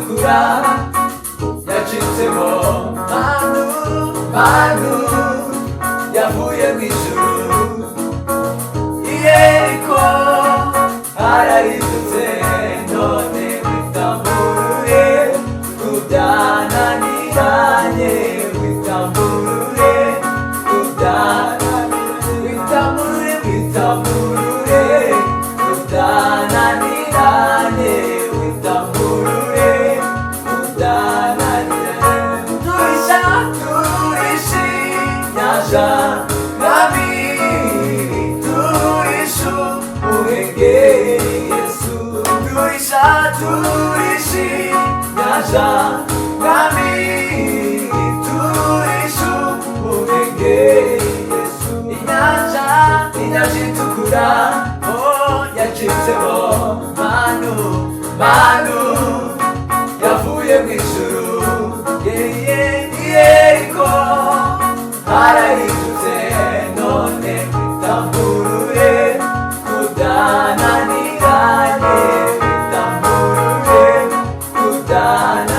itukura yacitsemo manu yavuye mu ijuru. I Yeriko harahindutse none witamburure ku byananiranye, witamburure ku byananiranye, witamburure witamburure ku byananiranye, witamburure ku byananiranye. Turisha inyanja mwami, turisha umuhengeri Yesu. Turisha inyanja mwami, turisha umuhengeri Yesu. Inyanja itukura yacitsemo manu yavuye mu ijuru. I Yeriko harahindutse none witamburure ku byananiranye, witamburure ku byananiranye.